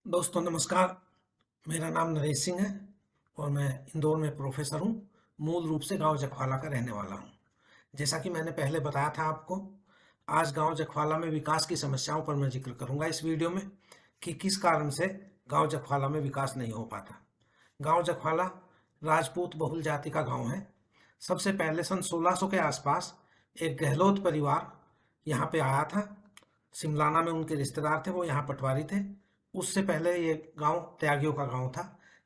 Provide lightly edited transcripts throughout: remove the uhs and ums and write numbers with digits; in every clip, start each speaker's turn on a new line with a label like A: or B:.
A: दोस्तों नमस्कार। मेरा नाम नरेश सिंह है और मैं इंदौर में प्रोफेसर हूँ। मूल रूप से गांव जखवाला का रहने वाला हूँ। जैसा कि मैंने पहले बताया था आपको, आज गांव जखवाला में विकास की समस्याओं पर मैं जिक्र करूंगा इस वीडियो में कि किस कारण से गांव जखवाला में विकास नहीं हो पाता। गांव जखवाला राजपूत बहुल जाति का गांव है। सबसे पहले सन 1600 के आसपास एक गहलोत परिवार यहाँ पे आया था। सिमलाना में उनके रिश्तेदार थे, वो यहाँ पटवारी थे। उससे पहले ये गांव त्यागियों का गांव था।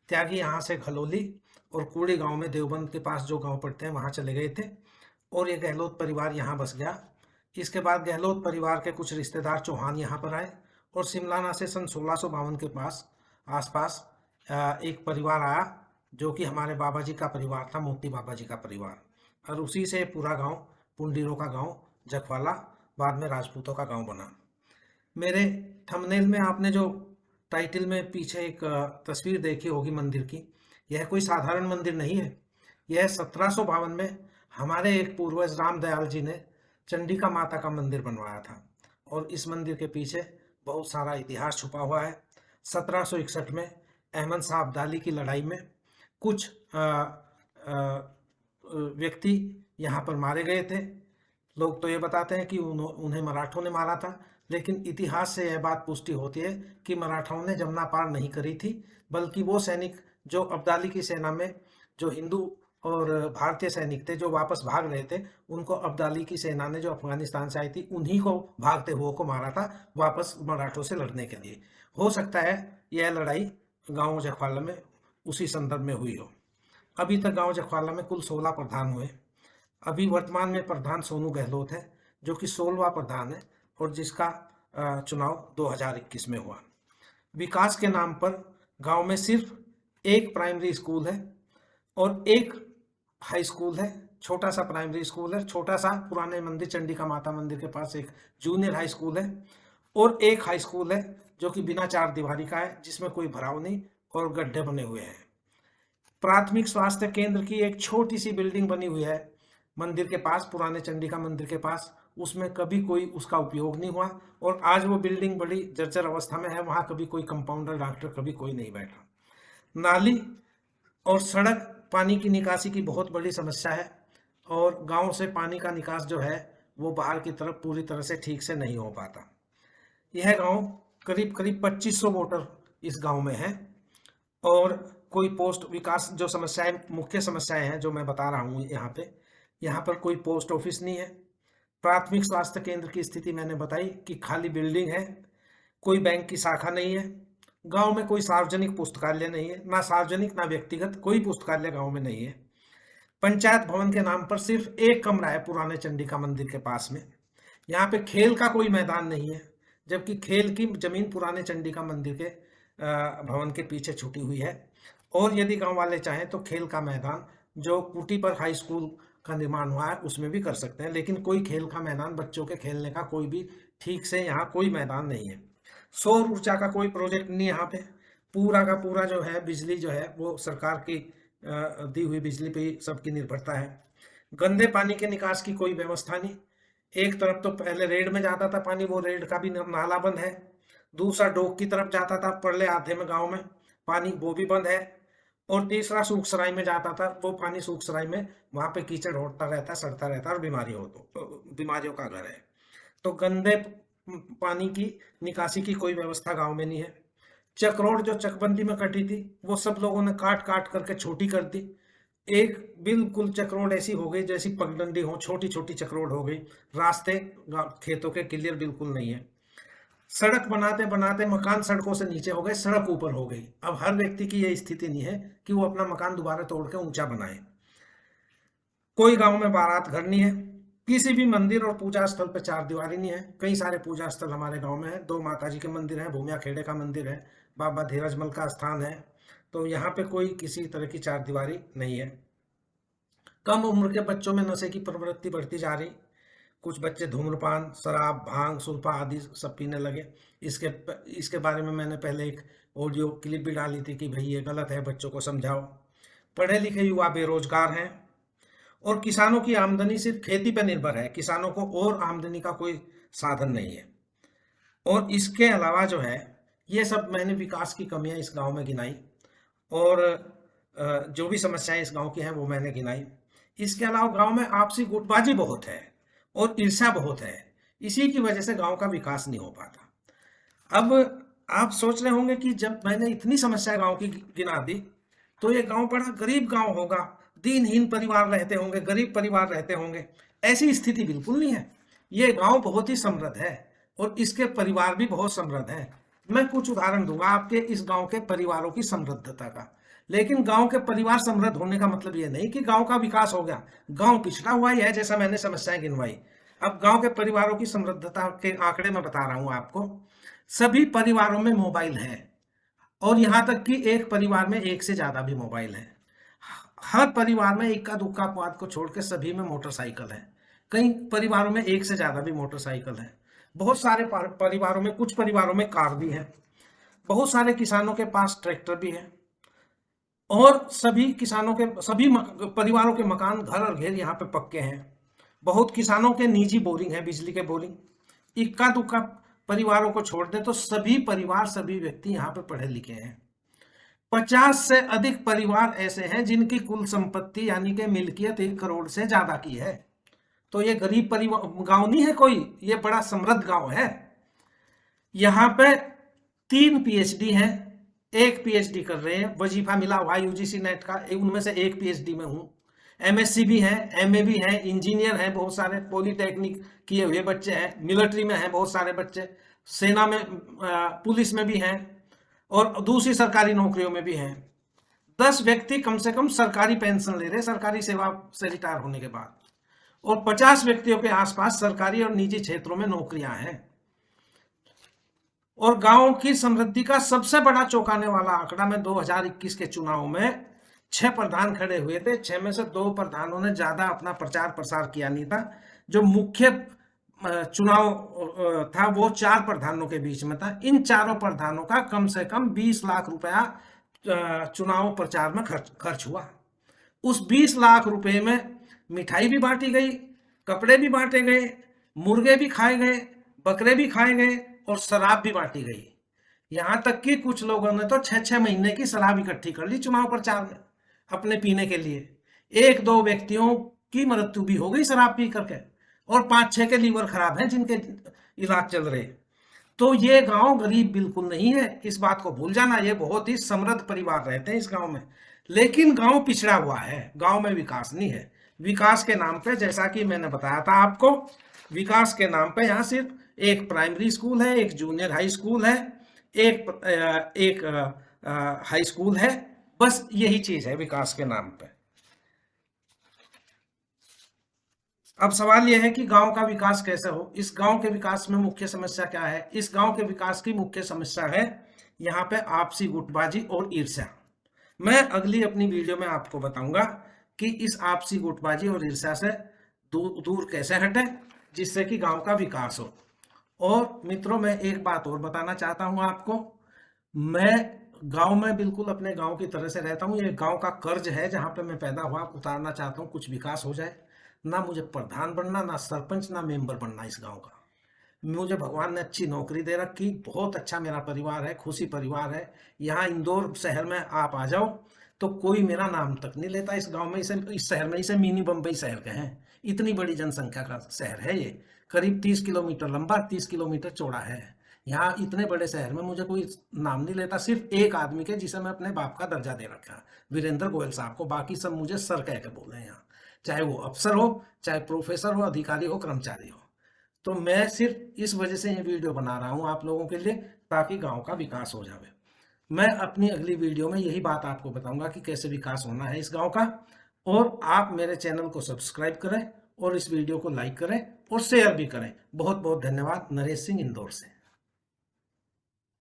A: त्यागी यहाँ से घलोली और कूड़ी गांव में देवबंद के पास जो गांव पड़ते हैं वहाँ चले गए थे और ये गहलोत परिवार यहाँ बस गया। इसके बाद गहलोत परिवार के कुछ रिश्तेदार चौहान यहाँ पर आए और सिमलाना से सन 1652 के पास आसपास एक परिवार आया जो कि हमारे बाबा जी का परिवार था, मोती बाबा जी का परिवार। और उसी से पूरा गांव, पुंडीरों का गांव जखवाला बाद में राजपूतों का गांव बना। मेरे थंबनेल में आपने जो टाइटल में पीछे एक तस्वीर देखी होगी मंदिर की, यह कोई साधारण मंदिर नहीं है। यह 1752 में हमारे एक पूर्वज राम दयाल जी ने चंडिका माता का मंदिर बनवाया था और इस मंदिर के पीछे बहुत सारा इतिहास छुपा हुआ है। 1761 में अहमद शाह अब्दाली की लड़ाई में कुछ व्यक्ति यहाँ पर मारे गए थे। लोग तो ये बताते हैं कि उन्हें मराठों ने मारा था, लेकिन इतिहास से यह बात पुष्टि होती है कि मराठाओं ने जमुना पार नहीं करी थी, बल्कि वो सैनिक जो अब्दाली की सेना में जो हिंदू और भारतीय सैनिक थे जो वापस भाग रहे थे, उनको अब्दाली की सेना ने जो अफगानिस्तान से आई थी उन्हीं को भागते हुए को मारा था वापस मराठों से लड़ने के लिए। हो सकता है यह लड़ाई गांव जखवाला में उसी संदर्भ में हुई हो। अभी तक गांव जखवाला में कुल 16 प्रधान हुए। अभी वर्तमान में प्रधान सोनू गहलोत है जो कि 16वां प्रधान है और जिसका चुनाव 2021 में हुआ। विकास के नाम पर गांव में सिर्फ एक प्राइमरी स्कूल है और एक हाई स्कूल है। छोटा सा प्राइमरी स्कूल है, छोटा सा पुराने मंदिर चंडिका माता मंदिर के पास एक जूनियर हाई स्कूल है और एक हाई स्कूल है जो कि बिना चार दीवारी का है, जिसमें कोई भराव नहीं और गड्ढे बने हुए हैं। प्राथमिक स्वास्थ्य केंद्र की एक छोटी सी बिल्डिंग बनी हुई है मंदिर के पास, पुराने चंडिका मंदिर के पास, उसमें कभी कोई उसका उपयोग नहीं हुआ और आज वो बिल्डिंग बड़ी जर्जर अवस्था में है। वहां कभी कोई कंपाउंडर डॉक्टर कभी कोई नहीं बैठा। नाली और सड़क पानी की निकासी की बहुत बड़ी समस्या है और गांव से पानी का निकास जो है वो बाहर की तरफ पूरी तरह से ठीक से नहीं हो पाता। यह गांव करीब करीब 2500 वोटर इस गांव में है और कोई पोस्ट विकास जो समस्याएं, मुख्य समस्याएं हैं जो मैं बता रहा हूँ यहाँ पर कोई पोस्ट ऑफिस नहीं है। प्राथमिक स्वास्थ्य केंद्र की स्थिति मैंने बताई कि खाली बिल्डिंग है, कोई बैंक की शाखा नहीं है। गांव में कोई सार्वजनिक पुस्तकालय नहीं है, ना सार्वजनिक ना व्यक्तिगत, कोई पुस्तकालय गांव में नहीं है। पंचायत भवन के नाम पर सिर्फ एक कमरा है पुराने चंडिका मंदिर के पास में। यहाँ पे खेल का कोई मैदान नहीं है, जबकि खेल की जमीन पुराने चंडिका मंदिर के भवन के पीछे छुटी हुई है। और यदि गांव वाले चाहें तो खेल का मैदान जो कुटी पर हाई स्कूल का निर्माण हुआ है उसमें भी कर सकते हैं, लेकिन कोई खेल का मैदान, बच्चों के खेलने का कोई भी ठीक से यहाँ कोई मैदान नहीं है। सौर ऊर्जा का कोई प्रोजेक्ट नहीं यहाँ पे। पूरा का पूरा जो है बिजली जो है वो सरकार की दी हुई बिजली पे सबकी निर्भरता है। गंदे पानी के निकास की कोई व्यवस्था नहीं। एक तरफ तो पहले रेड में जाता था पानी, वो रेड का भी नाला बंद है। दूसरा डोक की तरफ जाता था परले आधे में गांव में पानी, वो भी बंद है। और तीसरा सूखसराय में जाता था, वो पानी सूखसराय में वहां पे कीचड़ होता रहता, सड़ता रहता और बीमारियों का घर है। तो गंदे पानी की निकासी की कोई व्यवस्था गांव में नहीं है। चक्रोड जो चकबंदी में कटी थी वो सब लोगों ने काट काट करके छोटी कर दी। एक बिल्कुल चक्रोड ऐसी हो गई जैसी पगडंडी हो, छोटी छोटी चक्रोड हो गई। रास्ते खेतों के क्लियर बिल्कुल नहीं है। सड़क बनाते बनाते मकान सड़कों से नीचे हो गए, सड़क ऊपर हो गई। अब हर व्यक्ति की यह स्थिति नहीं है कि वो अपना मकान दोबारा तोड़ के ऊंचा बनाए। कोई गांव में बारात घर नहीं है। किसी भी मंदिर और पूजा स्थल पर चार दीवारी नहीं है। कई सारे पूजा स्थल हमारे गांव में है। दो माता जी के मंदिर हैं, भूमिया खेड़े का मंदिर है, बाबा धीरजमल का स्थान है। तो यहाँ पे कोई किसी तरह की चार दीवारी नहीं है। कम उम्र के बच्चों में नशे की प्रवृत्ति बढ़ती जा रही। कुछ बच्चे धूम्रपान, शराब, भांग, सुल्फा आदि सब पीने लगे। इसके बारे में मैंने पहले एक ऑडियो क्लिप भी डाली थी कि भाई ये गलत है, बच्चों को समझाओ। पढ़े लिखे युवा बेरोजगार हैं और किसानों की आमदनी सिर्फ खेती पर निर्भर है। किसानों को और आमदनी का कोई साधन नहीं है। और इसके अलावा जो है ये सब मैंने विकास की कमियां इस गांव में गिनाई, और जो भी समस्याएं इस गांव की हैं वो मैंने गिनाई। इसके अलावा गांव में आपसी गुटबाजी बहुत है और ईर्ष्या बहुत है, इसी की वजह से गांव का विकास नहीं हो पाता। अब आप सोच रहे होंगे कि जब मैंने इतनी समस्या गांव की गिना दी तो ये गांव बड़ा गरीब गांव होगा, दीनहीन परिवार रहते होंगे, गरीब परिवार रहते होंगे। ऐसी स्थिति बिल्कुल नहीं है। ये गांव बहुत ही समृद्ध है और इसके परिवार भी बहुत समृद्ध हैं। मैं कुछ उदाहरण दूंगा आपके इस गांव के परिवारों की समृद्धता का। लेकिन गांव के परिवार समृद्ध होने का मतलब ये नहीं कि गांव का विकास हो गया। गांव पिछड़ा हुआ ही है, जैसा मैंने समस्याएं गिनवाई। अब गांव के परिवारों की समृद्धता के आंकड़े मैं बता रहा हूं आपको। सभी परिवारों में मोबाइल है, और यहां तक कि एक परिवार में एक से ज्यादा भी मोबाइल है। हर परिवार में इक्का दुक्का अपवाद को छोड़ के सभी में मोटरसाइकिल है। कई परिवारों में एक से ज्यादा भी मोटरसाइकिल है। बहुत सारे परिवारों में, कुछ परिवारों में कार भी है। बहुत सारे किसानों के पास ट्रैक्टर भी है, और सभी किसानों के, सभी परिवारों के मकान, घर और घेर यहाँ पे पक्के हैं। बहुत किसानों के निजी बोरिंग है, बिजली के बोरिंग। इक्का दुक्का परिवारों को छोड़ दे तो सभी परिवार, सभी व्यक्ति यहाँ पे पढ़े लिखे हैं। 50 से अधिक परिवार ऐसे हैं जिनकी कुल संपत्ति यानी कि मिल्कियत 1 करोड़ से ज्यादा की है। तो ये गरीब परिवार गांव नहीं है कोई, ये बड़ा समृद्ध गांव है। यहाँ पे 3 पीएचडी हैं, 1 पीएचडी कर रहे हैं, वजीफा मिला हुआ यूजीसी नेट का, उनमें से 1 पीएचडी में हूँ। एमएससी भी है, एमए भी है, इंजीनियर हैं बहुत सारे, पॉलिटेक्निक किए हुए बच्चे हैं, मिलिट्री में हैं बहुत सारे बच्चे, सेना में, पुलिस में भी हैं, और दूसरी सरकारी नौकरियों में भी हैं। 10 व्यक्ति कम से कम सरकारी पेंशन ले रहे, सरकारी सेवा से रिटायर होने के बाद, और 50 व्यक्तियों के आसपास सरकारी और निजी क्षेत्रों में नौकरियां हैं। और गांव की समृद्धि का सबसे बड़ा चौंकाने वाला आंकड़ा में 2021 के चुनाव में 6 प्रधान खड़े हुए थे। 6 में से 2 प्रधानों ने ज्यादा अपना प्रचार प्रसार किया नहीं था। जो मुख्य चुनाव था वो 4 प्रधानों के बीच में था। इन चारों प्रधानों का कम से कम 20 लाख रुपया चुनाव प्रचार में खर्च हुआ। उस 20 लाख रुपए में मिठाई भी बांटी गई, कपड़े भी बांटे गए, मुर्गे भी खाए गए, बकरे भी खाए गए, और शराब भी बांटी गई। यहां तक कि कुछ लोगों ने तो 6-6 महीने की शराब इकट्ठी कर ली चुनाव प्रचार में अपने पीने के लिए। 1-2 व्यक्तियों की मृत्यु भी हो गई शराब पी करके, और 5-6 के लीवर खराब हैं जिनके इलाज चल रहे। तो ये गांव गरीब बिल्कुल नहीं है, इस बात को भूल जाना। ये बहुत ही समृद्ध परिवार रहते हैं इस गांव में। लेकिन गांव पिछड़ा हुआ है, गांव में विकास नहीं है। विकास के नाम पे, जैसा कि मैंने बताया था आपको, विकास के नाम पे यहाँ सिर्फ एक प्राइमरी स्कूल है, एक जूनियर हाई स्कूल है, एक हाई स्कूल है, बस यही चीज है विकास के नाम पे। अब सवाल यह है कि गांव का विकास कैसे हो। इस गांव के विकास में मुख्य समस्या क्या है? इस गांव के विकास की मुख्य समस्या है यहाँ पे आपसी गुटबाजी और ईर्ष्या। मैं अगली अपनी वीडियो में आपको बताऊंगा कि इस आपसी गुटबाजी और ईर्ष्या से दूर कैसे हटे, जिससे कि गांव का विकास हो। और मित्रों, मैं एक बात और बताना चाहता हूं आपको। मैं गांव में बिल्कुल अपने गांव की तरह से रहता हूं। ये गांव का कर्ज है जहां पे मैं पैदा हुआ, उतारना चाहता हूं। कुछ विकास हो जाए। ना मुझे प्रधान बनना, ना सरपंच, ना मेंबर बनना इस गांव का। मुझे भगवान ने अच्छी नौकरी दे रखी, बहुत अच्छा मेरा परिवार है, खुशी परिवार है। यहाँ इंदौर शहर में आप आ जाओ तो कोई मेरा नाम तक नहीं लेता इस गांव में। इस शहर में इसे मिनी बम्बई शहर कहें। इतनी बड़ी जनसंख्या का शहर है ये, करीब 30 किलोमीटर लंबा, 30 किलोमीटर चौड़ा है। यहाँ इतने बड़े शहर में मुझे कोई नाम नहीं लेता, सिर्फ एक आदमी के जिसे मैं अपने बाप का दर्जा दे रखा, वीरेंद्र गोयल साहब को। बाकी सब मुझे सर कह के बोले हैं यहाँ, चाहे वो अफसर हो, चाहे प्रोफेसर हो, अधिकारी हो, कर्मचारी हो। तो मैं सिर्फ इस वजह से ये वीडियो बना रहा हूँ आप लोगों के लिए, ताकि गांव का विकास हो जाए। मैं अपनी अगली वीडियो में यही बात आपको बताऊंगा कि कैसे विकास होना है इस गांव का। और आप मेरे चैनल को सब्सक्राइब करें और इस वीडियो को लाइक करें और शेयर भी करें। बहुत बहुत धन्यवाद। नरेश सिंह, इंदौर से।